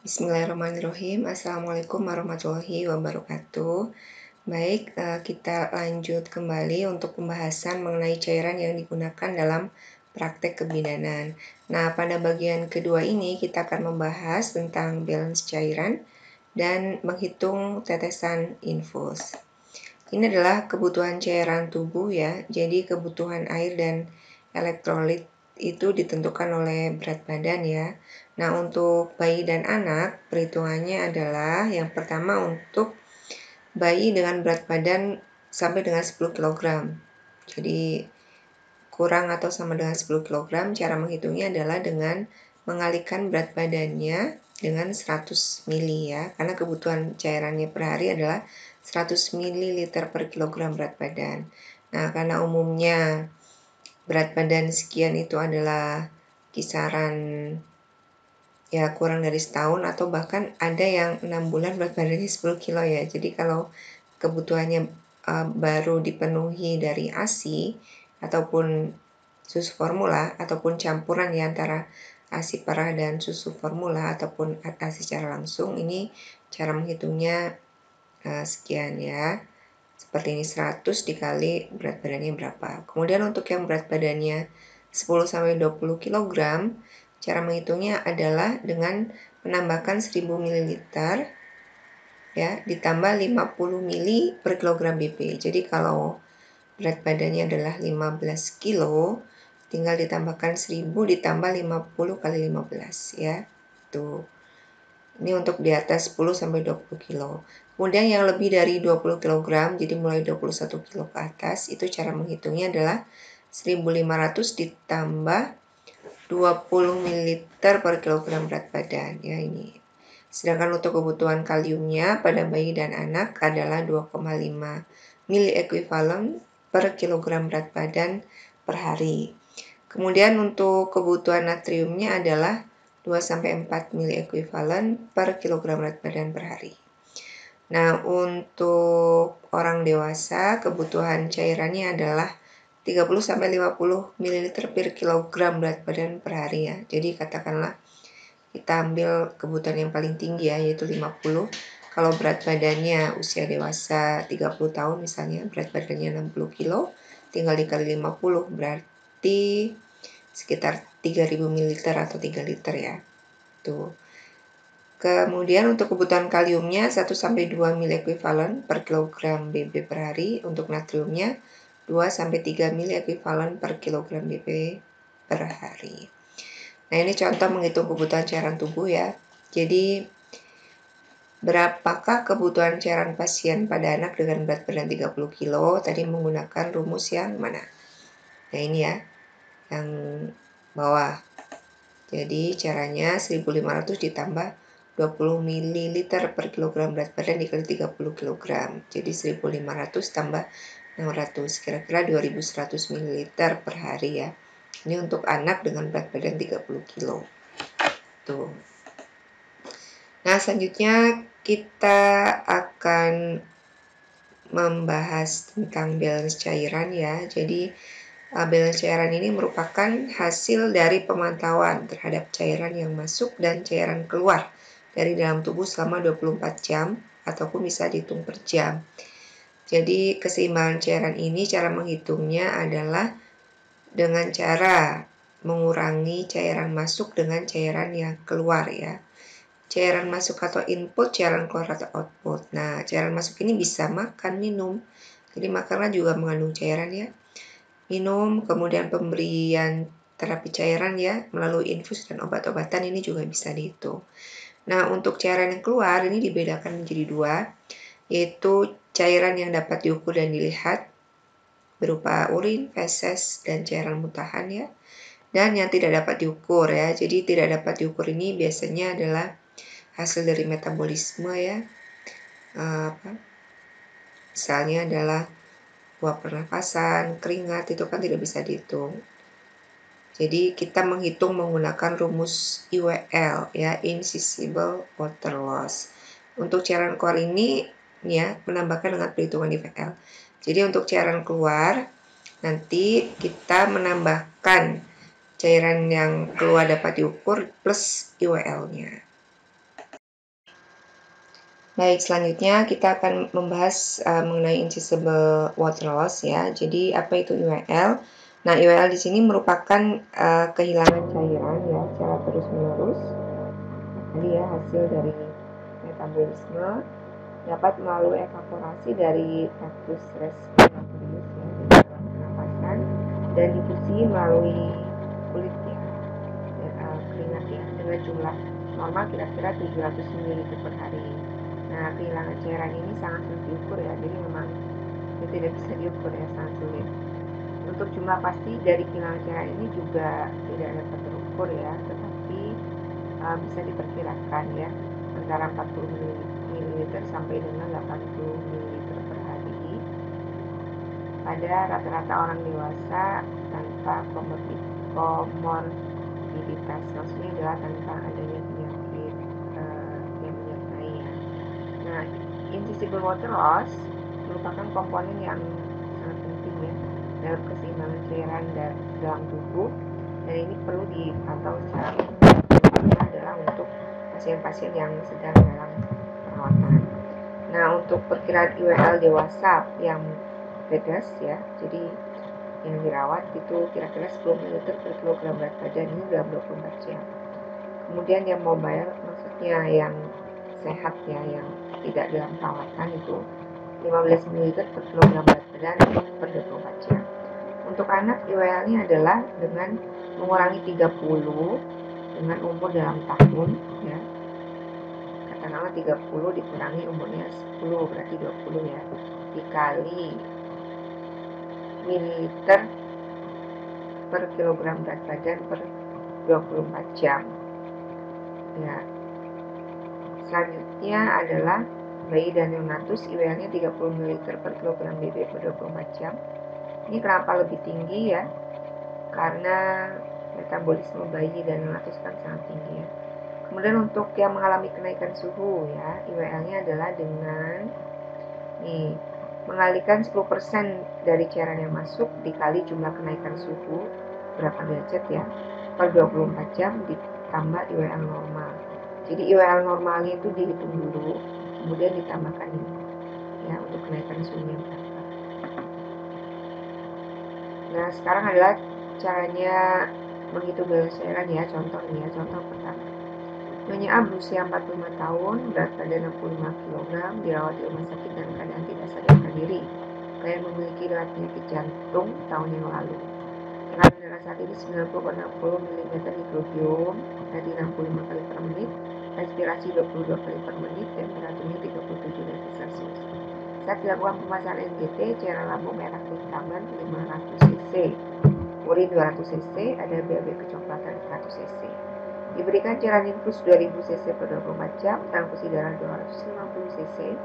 Bismillahirrahmanirrahim. Assalamualaikum warahmatullahi wabarakatuh. Baik, kita lanjut kembali untuk pembahasan mengenai cairan yang digunakan dalam praktek kebidanan. Nah, pada bagian kedua ini kita akan membahas tentang balance cairan dan menghitung tetesan infus. Ini adalah kebutuhan cairan tubuh ya, jadi kebutuhan air dan elektrolit itu ditentukan oleh berat badan ya. Nah, untuk bayi dan anak, perhitungannya adalah yang pertama untuk bayi dengan berat badan sampai dengan 10 kg. Jadi kurang atau sama dengan 10 kg, cara menghitungnya adalah dengan mengalihkan berat badannya dengan 100 ml ya, karena kebutuhan cairannya per hari adalah 100 ml per kilogram berat badan. Nah, karena umumnya berat badan sekian itu adalah kisaran ya kurang dari setahun atau bahkan ada yang 6 bulan berat badannya 10 kilo ya. Jadi kalau kebutuhannya baru dipenuhi dari ASI ataupun susu formula ataupun campuran ya antara ASI perah dan susu formula ataupun ASI secara langsung, ini cara menghitungnya sekian ya. Seperti ini 100 dikali berat badannya berapa. Kemudian untuk yang berat badannya 10-20 kg, cara menghitungnya adalah dengan menambahkan 1000 ml ya, ditambah 50 ml per kilogram BP. Jadi kalau berat badannya adalah 15 kilo, tinggal ditambahkan 1000 ditambah 50 kali 15 ya. Tuh. Ini untuk di atas 10-20 kilo. Kemudian yang lebih dari 20 kg, jadi mulai 21 kilo ke atas, itu cara menghitungnya adalah 1500 ditambah 20 ml per kilogram berat badan ya ini. Sedangkan untuk kebutuhan kaliumnya pada bayi dan anak adalah 2,5 ml ekuivalen per kilogram berat badan per hari. Kemudian untuk kebutuhan natriumnya adalah 2-4 ml ekuivalen per kilogram berat badan per hari. Nah, untuk orang dewasa kebutuhan cairannya adalah 30-50 ml per kilogram berat badan per hari ya. Jadi katakanlah kita ambil kebutuhan yang paling tinggi ya, yaitu 50. Kalau berat badannya usia dewasa 30 tahun misalnya, berat badannya 60 kilo, tinggal dikali 50 berarti sekitar 3000 ml atau 3 liter ya. Tuh. Kemudian untuk kebutuhan kaliumnya 1-2 ml ekuivalen per kilogram BB per hari. Untuk natriumnya 2-3 ml ekuivalen per kilogram BB per hari. Nah, ini contoh menghitung kebutuhan cairan tubuh ya. Jadi berapakah kebutuhan cairan pasien pada anak dengan berat badan 30 kilo? Tadi menggunakan rumus yang mana? Nah, ini ya. Yang bawah. Jadi caranya 1500 ditambah 20 ml per kilogram berat badan dikali 30 kg. Jadi 1500 tambah 600, kira-kira 2100 ml per hari ya. Ini untuk anak dengan berat badan 30 kg. Tuh. Nah, selanjutnya kita akan membahas tentang balance cairan ya. Jadi balance cairan ini merupakan hasil dari pemantauan terhadap cairan yang masuk dan cairan keluar dari dalam tubuh selama 24 jam ataupun bisa dihitung per jam. Jadi keseimbangan cairan ini cara menghitungnya adalah dengan cara mengurangi cairan masuk dengan cairan yang keluar ya. Cairan masuk atau input, cairan keluar atau output. Nah, cairan masuk ini bisa makan, minum. Jadi makanan juga mengandung cairan ya. Minum, kemudian pemberian terapi cairan ya, melalui infus dan obat-obatan ini juga bisa dihitung. Nah, untuk cairan yang keluar ini dibedakan menjadi dua, yaitu cairan yang dapat diukur dan dilihat, berupa urin, feses, dan cairan muntahan ya. Dan yang tidak dapat diukur ya, jadi tidak dapat diukur ini biasanya adalah hasil dari metabolisme ya. Misalnya adalah uap pernapasan, keringat, itu kan tidak bisa dihitung. Jadi kita menghitung menggunakan rumus IWL ya, Invisible Water Loss. Untuk cairan keluar ini ya menambahkan dengan perhitungan IWL. Jadi untuk cairan keluar nanti kita menambahkan cairan yang keluar dapat diukur plus IWL-nya. Baik, selanjutnya kita akan membahas mengenai invisible water loss ya. Jadi apa itu IWL? Nah, IWL di sini merupakan kehilangan cairan ya secara terus-menerus. Jadi ya hasil dari metabolisme dapat melalui evaporasi dari tractus respiratorius ya, di dalam pernapasan dan difusi melalui kulit ya, keringat ya, dengan jumlah normal kira-kira 700 ml per hari. Nah, kehilangan cairan ini sangat sulit diukur ya, jadi memang tidak bisa diukur ya, sangat sulit. Untuk jumlah pasti dari kehilangan cairan ini juga tidak dapat terukur ya, tetapi bisa diperkirakan ya, antara 40 ml sampai dengan 80 ml per hari pada rata-rata orang dewasa tanpa komorbiditas, maksudnya adalah tanpa adanya penyakit yang menyertai ya. Nah, invisible water loss merupakan komponen yang sangat penting ya dalam keseimbangan cairan dalam tubuh, dan ini perlu dipantau secara terutama adalah untuk pasien-pasien yang sedang dalam perawatan. Nah, untuk perkiraan IWL dewasa yang pedas ya, jadi yang dirawat itu kira-kira 10 ml per kilogram berat badan ini dalam 24 jam. Kemudian yang mobile, maksudnya yang sehat ya, yang tidak dalam perawatan itu 15 ml per kilogram berat badan per 24 jam. Untuk anak IWL-nya adalah dengan mengurangi 30 dengan umur dalam tahun ya. Katakanlah 30 dikurangi umurnya 10 berarti 20 ya. Dikali mililiter per kilogram berat badan per 24 jam. Ya. Selanjutnya adalah bayi dan neonatus, IWL-nya 30 ml per kilogram BB per 24 jam. Ini kenapa lebih tinggi ya? Karena metabolisme bayi dan neonatus kan sangat tinggi ya. Kemudian untuk yang mengalami kenaikan suhu ya, IWL-nya adalah dengan mengalihkan 10% dari cairan yang masuk dikali jumlah kenaikan suhu berapa derajat ya per 24 jam ditambah IWL normal. Jadi IWL normalnya itu dihitung dulu, kemudian ditambahkan ini ya untuk kenaikan suhunya berapa. Nah, sekarang adalah caranya menghitung balance cairan ya. Contoh nih ya, contoh pertama. Nyonya A berusia 45 tahun, berat badan 65 kg, dirawat di rumah sakit dalam keadaan tidak sadarkan diri. Saya memiliki riwayat penyakit jantung tahun yang lalu. Tekanan darah saat ini 90/60 mm hidrogium, berarti 65 kali per menit, respirasi 22 kali per menit, temperaturnya 37 derajat Celcius. Saat dilakukan pemasangan NGT, cairan lambung merah kehitaman 500 cc, urin 200 cc, ada BAB kecoklatan 100 cc. Diberikan cairan infus 2000 cc per 24 jam, transfusi darah 250 cc,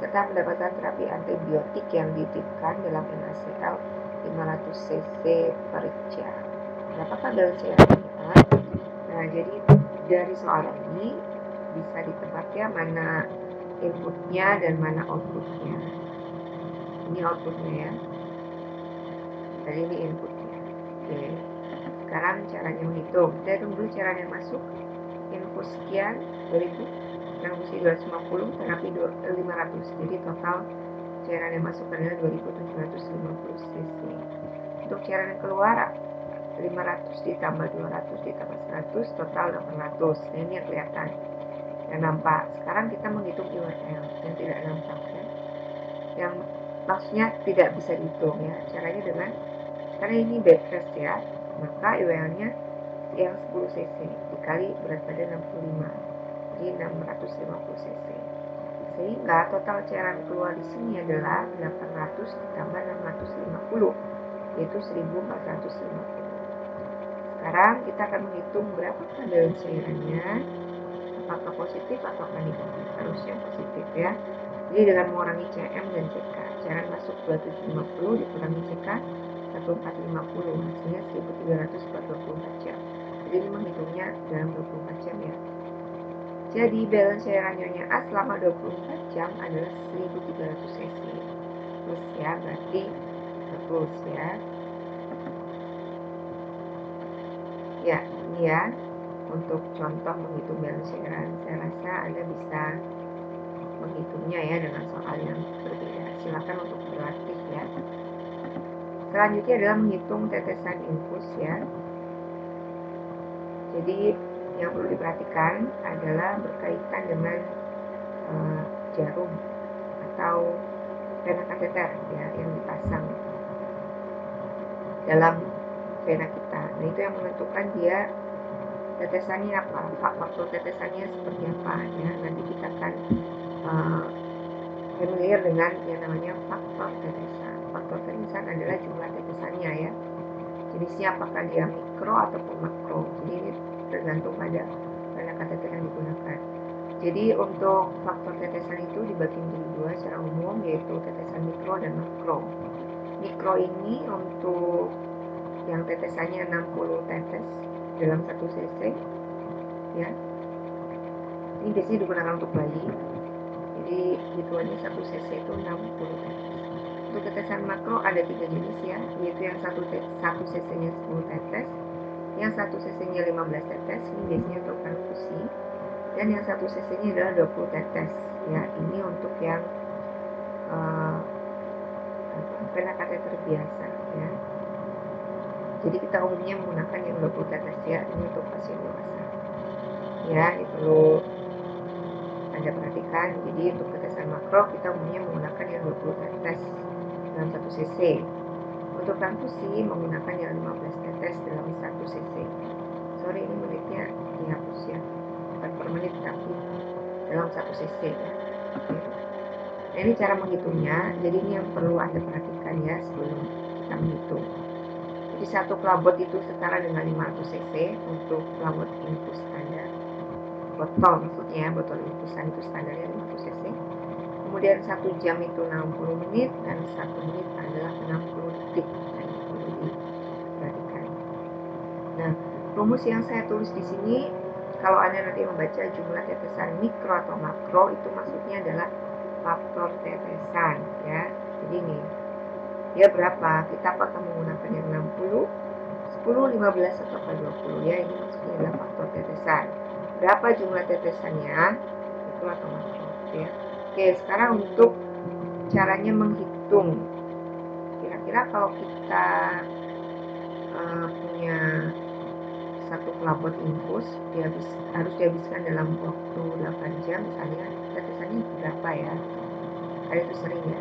serta mendapatkan terapi antibiotik yang dititipkan dalam NaCl 500 cc per jam. Berapakah balance cairannya? Nah, jadi dari soal ini bisa ditebak ya mana inputnya dan mana outputnya. Ini outputnya ya, dan ini inputnya. Oke, sekarang caranya menghitung. Kita hitung dulu cairan yang masuk. Infus sekian 2000, transfusi 250, terapi 500. Jadi total cairan yang masuk adalah 2750 cc. Untuk cairan yang keluar 500 ditambah 200 ditambah 100, total 800. Nah, ini yang kelihatan, yang nampak. Sekarang kita menghitung IWL yang tidak nampak ya, yang maksudnya tidak bisa dihitung ya. Caranya dengan, karena ini bed rest ya, maka IWL-nya yang 10 cc dikali berat badan 65, jadi 650 cc. Sehingga total cairan keluar di sini adalah 800 ditambah 650, yaitu 1450. Sekarang kita akan menghitung berapa kadar cairannya, apakah positif atau negatif. Harusnya positif ya. Jadi dengan mengurangi CM dan CK, cairan masuk 2750 dikurangi CK 1450, hasilnya 1300 per 24 jam. Jadi ini menghitungnya dalam 24 jam ya. Jadi balance cairan Nyonya A selama 24 jam adalah 1300 cc. Plus ya, berarti plus ya. Ya, ini ya untuk contoh menghitung balance cairan. Saya rasa Anda bisa menghitungnya ya dengan soal yang berbeda. Silakan untuk berlatih ya. Selanjutnya adalah menghitung tetesan infus ya. Jadi yang perlu diperhatikan adalah berkaitan dengan jarum atau vena kateter ya yang dipasang dalam vena kita. Nah itu yang menentukan dia tetesannya apa, faktor tetesannya seperti apa ya. Nanti kita akan familiar dengan yang namanya faktor tetesan. Faktor tetesan adalah jumlah tetesannya ya. Jenisnya apakah dia mikro ataupun makro. Jadi ini tergantung pada vena kateter yang digunakan. Jadi untuk faktor tetesan itu dibagi menjadi dua secara umum, yaitu tetesan mikro dan makro. Mikro ini untuk yang tetesannya 60 tetes dalam 1 cc ya. Ini biasanya digunakan untuk bayi. Jadi hitungannya 1 cc itu 60 tetes. Untuk tetesan makro ada 3 jenis ya, yaitu yang 1 cc nya 10 tetes, yang 1 cc nya 15 tetes, ini biasanya untuk transfusi, dan yang 1 cc nya adalah 20 tetes ya. Ini untuk yang vena kateter biasa ya. Jadi kita umumnya menggunakan yang 20 tetes ya, ini untuk pasien dewasa ya. Ini perlu Anda perhatikan. Jadi untuk tetesan makro kita umumnya menggunakan yang 20 tetes dalam 1 cc. Untuk transfusi menggunakan yang 15 tetes dalam 1 cc. Sorry, ini menitnya dihapus ya, bukan per menit tapi dalam 1 cc ya. Oke. Nah ini cara menghitungnya. Jadi ini yang perlu Anda perhatikan ya sebelum kita menghitung. Jadi satu klabot itu setara dengan 500 cc untuk klabot infus standar. Botol maksudnya, botol infusan itu standarnya 500 cc. Kemudian 1 jam itu 60 menit dan 1 menit adalah 60 detik. Nah, ini perlu diperhatikan. Nah, rumus yang saya tulis di sini, kalau Anda nanti membaca jumlah tetesan mikro atau makro, itu maksudnya adalah faktor tetesan ya. Jadi ini dia berapa? Kita apakah menggunakan yang 60, 10, 15 atau 20 ya. Ini maksudnya adalah faktor tetesan. Berapa jumlah tetesannya? Mikro atau makro ya. Oke, sekarang untuk caranya menghitung. Kira-kira kalau kita punya satu klabot infus harus dihabiskan dalam waktu 8 jam misalnya, tetesannya berapa ya? Ada itu sering ya.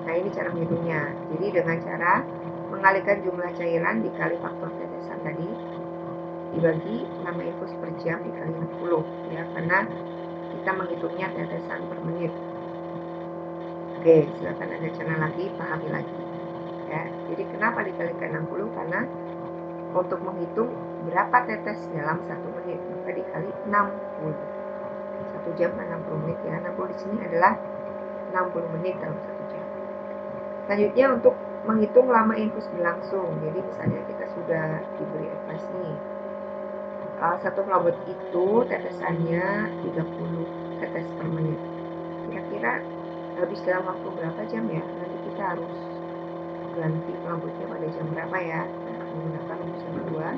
Nah ini cara menghitungnya. Jadi dengan cara mengalihkan jumlah cairan dikali faktor tetesan tadi dibagi lama infus per jam dikali 60 ya, karena kita menghitungnya tetesan per menit. Oke, silakan Anda cerna lagi, pahami lagi ya. Jadi kenapa dikalikan 60? Karena untuk menghitung berapa tetes dalam 1 menit maka dikali 60. 1 jam kan 60 menit ya. 60 di sini adalah 60 menit dalam 1 jam. Selanjutnya untuk menghitung lama infus berlangsung. Jadi misalnya kita sudah diberi advice nih, satu klabot itu tetesannya 30 tetes per menit. Kira-kira habis dalam waktu berapa jam ya? Nanti kita harus ganti klabotnya pada jam berapa ya? Nah, menggunakan rumus yang kedua.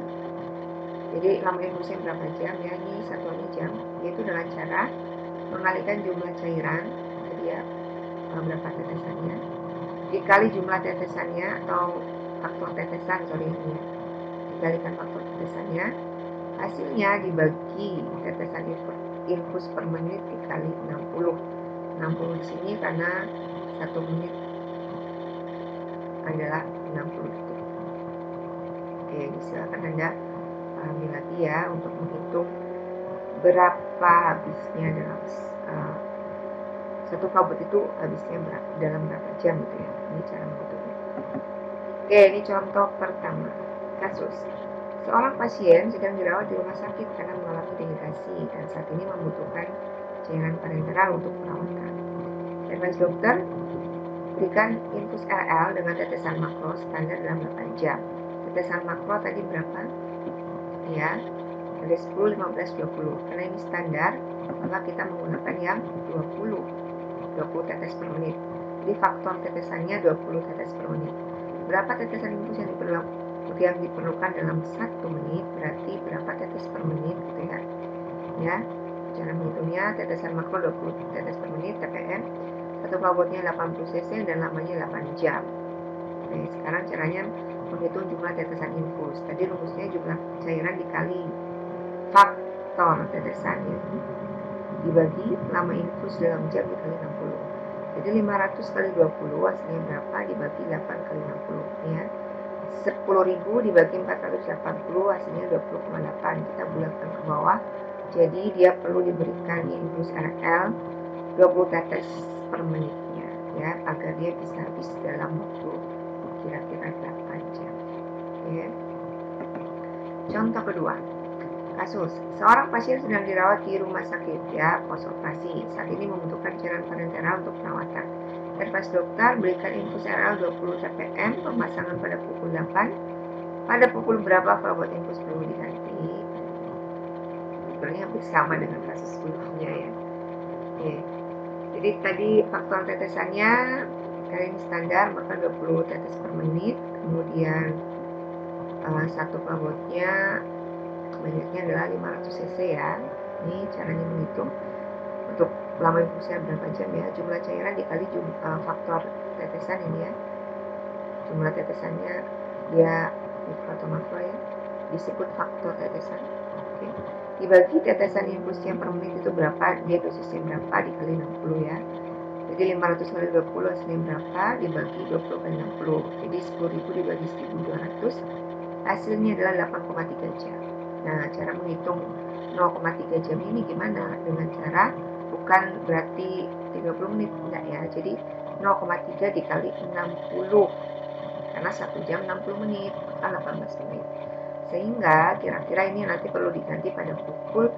Jadi lama infusnya berapa jam ya? Ini satuannya jam, yaitu dengan cara mengalihkan jumlah cairan tadi ya, berapa tetesannya dikali jumlah tetesannya atau faktor tetesan, sorry ini ya, dikalikan faktor tetesannya, hasilnya dibagi tetesan infus per menit dikali 60. 60 di sini karena 1 menit adalah 60 detik. Oke, silakan Anda pahami lagi ya untuk menghitung berapa habisnya dalam satu klabot itu habisnya dalam berapa jam gitu ya. Ini cara menghitungnya. Oke, ini contoh pertama. Kasus seorang pasien sedang dirawat di rumah sakit karena mengalami dehidrasi dan saat ini membutuhkan cairan parenteral untuk perawatan. Advice dokter, berikan infus RL dengan tetesan makro standar dalam 8 jam. Tetesan makro tadi berapa? Ya, ada 10, 15, 20. Karena ini standar, maka kita menggunakan yang 20 tetes per menit. Jadi faktor tetesannya 20 tetes per menit. Berapa tetesan infus yang diperlukan dalam 1 menit, berarti berapa tetes per menit gitu ya. Ya. Cara menghitungnya, tetesan makro 20 tetes per menit TPM, satu pelabotnya 80 cc dan lamanya 8 jam. Nah, sekarang caranya menghitung jumlah tetesan infus. Tadi rumusnya jumlah cairan dikali faktor tetesannya dibagi lama infus dalam jam dikali 60. Jadi 500 kali 20 hasilnya berapa dibagi 8 kali 60 ya. 10.000 dibagi 480 hasilnya 20,8. Kita bulatkan ke bawah. Jadi dia perlu diberikan infus RL 20 tetes per menitnya ya, agar dia bisa habis dalam waktu kira-kira 8 jam ya. Contoh kedua, kasus seorang pasien sedang dirawat di rumah sakit ya, pos operasi. Saat ini membutuhkan cairan parenteral untuk perawatan. Advice dokter berikan infus RL 20 TPM, pemasangan pada pukul 8. Pada pukul berapa pelabot infus perlu diganti? Sebetulnya hampir sama dengan kasus sebelumnya ya. Oke. Jadi tadi faktor tetesannya kali ini standar, maka 20 tetes per menit. Kemudian satu pelabotnya banyaknya adalah 500 cc ya. Ini caranya menghitung untuk lama infusnya berapa jam ya. Jumlah cairan dikali faktor tetesan ini ya. Jumlah tetesannya dia mikro atau makro ya, disebut faktor tetesan. Oke. Dibagi tetesan infusnya per menit itu berapa, dia dosisnya berapa dikali 60 ya. Jadi 500 kali 20 hasilnya berapa dibagi 20 kali 60. Jadi 10.000 dibagi 1.200 hasilnya adalah 8,3 jam. Nah, cara menghitung 0,3 jam ini gimana? Dengan cara bukan berarti 30 menit, enggak ya. Jadi 0,3 dikali 60. Karena 1 jam 60 menit, maka 18 menit. Sehingga kira-kira ini nanti perlu diganti pada pukul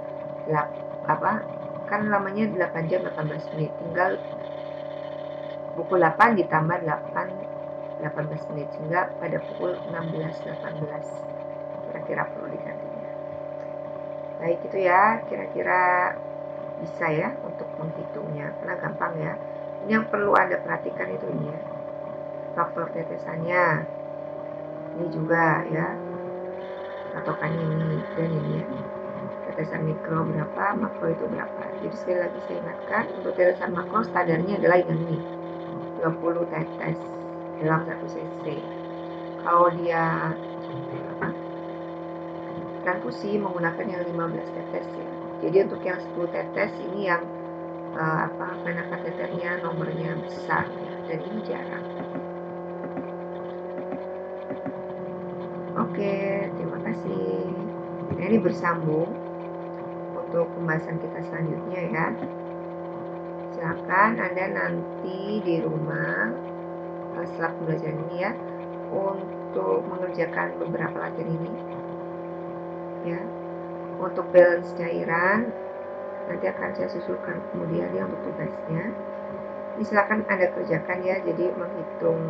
kan lamanya 8 jam 18 menit. Tinggal pukul 8 ditambah 18 menit, sehingga pada pukul 16.18 kira-kira perlu digantinya. Baik, itu ya kira-kira bisa ya untuk menghitungnya, karena gampang ya. Ini yang perlu Anda perhatikan itu ini ya, faktor tetesannya ini juga ya, patokannya ini dan ini ya, tetesan mikro berapa, makro itu berapa. Jadi sekali lagi saya ingatkan, untuk tetesan makro standarnya adalah yang ini, 20 tetes dalam 1 cc. Kalau dia transfusi menggunakan yang 15 tetes ya. Jadi untuk yang 10 tetes ini yang vena kateternya nomornya besar ya, dan ini jarang. Oke, terima kasih. Nah, ini bersambung untuk pembahasan kita selanjutnya ya. Silakan Anda nanti di rumah setelah pembelajaran ini ya, untuk mengerjakan beberapa latihan ini ya. Untuk balance cairan nanti akan saya susulkan kemudian ya untuk tugasnya. Ini silakan Anda kerjakan ya, jadi menghitung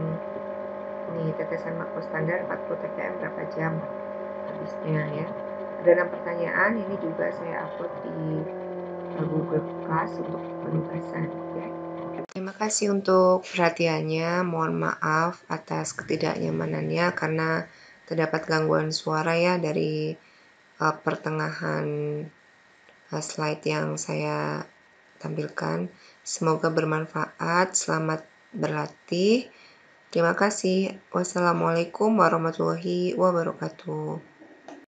nih tetesan makro standar 40 TPM berapa jam habisnya ya. Ada 6 pertanyaan, ini juga saya upload di Google Class untuk penugasan ya. Terima kasih untuk perhatiannya. Mohon maaf atas ketidaknyamanannya karena terdapat gangguan suara ya dari pertengahan slide yang saya tampilkan. Semoga bermanfaat. Selamat berlatih. Terima kasih. Wassalamualaikum warahmatullahi wabarakatuh.